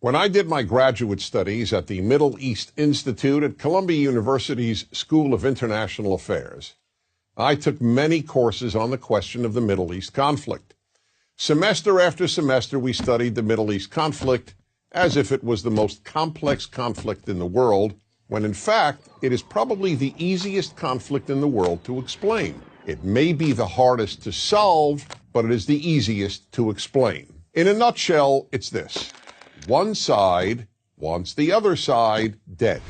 When I did my graduate studies at the Middle East Institute at Columbia University's School of International Affairs, I took many courses on the question of the Middle East conflict. Semester after semester, we studied the Middle East conflict as if it was the most complex conflict in the world, when in fact, it is probably the easiest conflict in the world to explain. It may be the hardest to solve, but it is the easiest to explain. In a nutshell, it's this. One side wants the other side dead.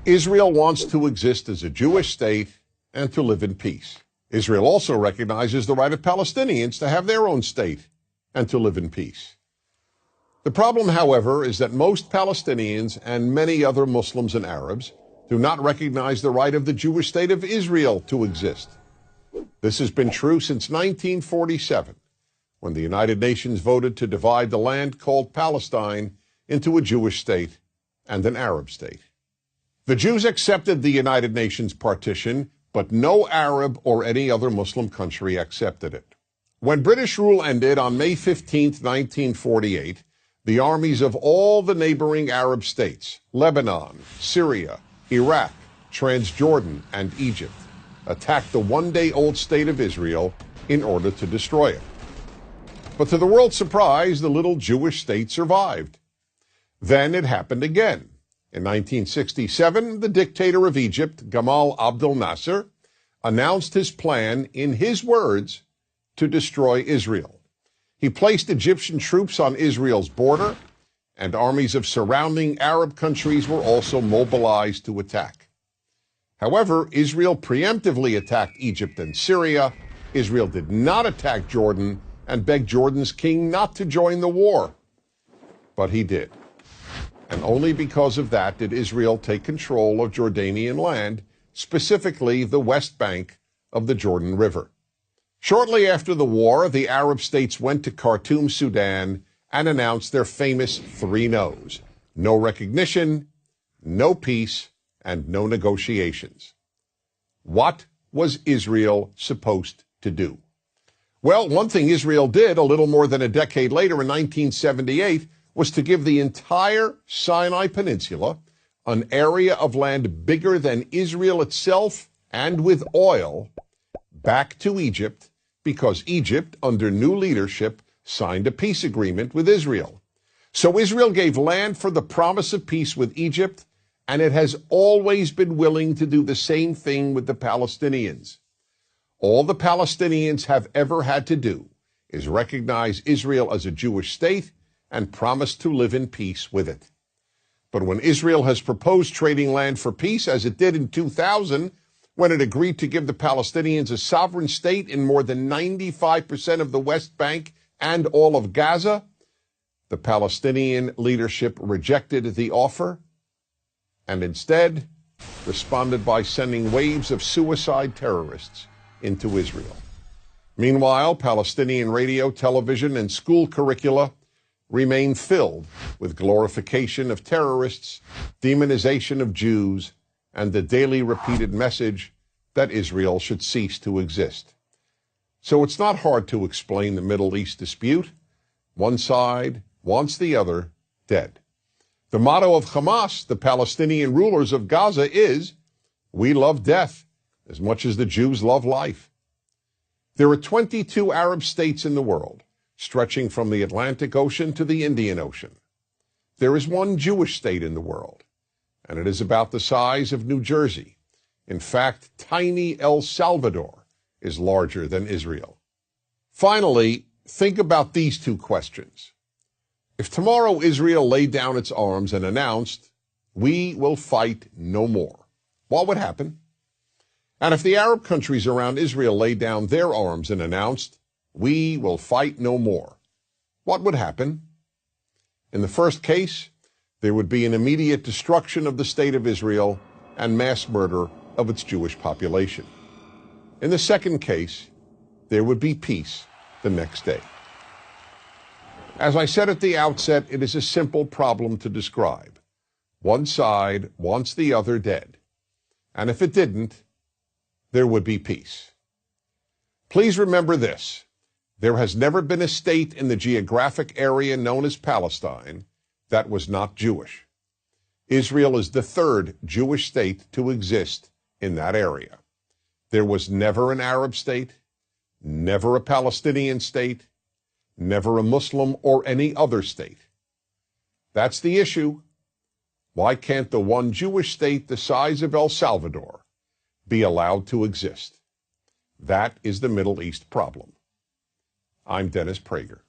Israel wants to exist as a Jewish state and to live in peace. Israel also recognizes the right of Palestinians to have their own state and to live in peace. The problem, however, is that most Palestinians and many other Muslims and Arabs do not recognize the right of the Jewish state of Israel to exist. This has been true since 1947, when the United Nations voted to divide the land called Palestine into a Jewish state and an Arab state. The Jews accepted the United Nations partition, but no Arab or any other Muslim country accepted it. When British rule ended on May 15, 1948, the armies of all the neighboring Arab states, Lebanon, Syria, Iraq, Transjordan, and Egypt, attacked the one-day-old state of Israel in order to destroy it. But to the world's surprise, the little Jewish state survived. Then it happened again. In 1967, the dictator of Egypt, Gamal Abdel Nasser, announced his plan, in his words, to destroy Israel. He placed Egyptian troops on Israel's border, and armies of surrounding Arab countries were also mobilized to attack. However, Israel preemptively attacked Egypt and Syria. Israel did not attack Jordan and begged Jordan's king not to join the war. But he did. And only because of that did Israel take control of Jordanian land, specifically the West Bank of the Jordan River. Shortly after the war, the Arab states went to Khartoum, Sudan, and announced their famous three no's: no recognition, no peace, and no negotiations. What was Israel supposed to do? Well, one thing Israel did a little more than a decade later in 1978 was to give the entire Sinai Peninsula, an area of land bigger than Israel itself and with oil, back to Egypt, because Egypt, under new leadership, signed a peace agreement with Israel. So Israel gave land for the promise of peace with Egypt, and it has always been willing to do the same thing with the Palestinians. All the Palestinians have ever had to do is recognize Israel as a Jewish state and promise to live in peace with it. But when Israel has proposed trading land for peace, as it did in 2000, when it agreed to give the Palestinians a sovereign state in more than 95% of the West Bank and all of Gaza, the Palestinian leadership rejected the offer and instead responded by sending waves of suicide terrorists into Israel. Meanwhile, Palestinian radio, television, and school curricula remain filled with glorification of terrorists, demonization of Jews, and the daily repeated message that Israel should cease to exist. So it's not hard to explain the Middle East dispute. One side wants the other dead. The motto of Hamas, the Palestinian rulers of Gaza, is, "We love death as much as the Jews love life." There are 22 Arab states in the world, stretching from the Atlantic Ocean to the Indian Ocean. There is one Jewish state in the world, and it is about the size of New Jersey. In fact, tiny El Salvador is larger than Israel. Finally, think about these two questions. If tomorrow Israel laid down its arms and announced, "We will fight no more," what would happen? And if the Arab countries around Israel laid down their arms and announced, "We will fight no more," what would happen? In the first case, there would be an immediate destruction of the state of Israel and mass murder of its Jewish population. In the second case, there would be peace the next day. As I said at the outset, it is a simple problem to describe. One side wants the other dead. And if it didn't, there would be peace. Please remember this. There has never been a state in the geographic area known as Palestine that was not Jewish. Israel is the third Jewish state to exist in that area. There was never an Arab state, never a Palestinian state, never a Muslim or any other state. That's the issue. Why can't the one Jewish state the size of El Salvador be allowed to exist? That is the Middle East problem. I'm Dennis Prager.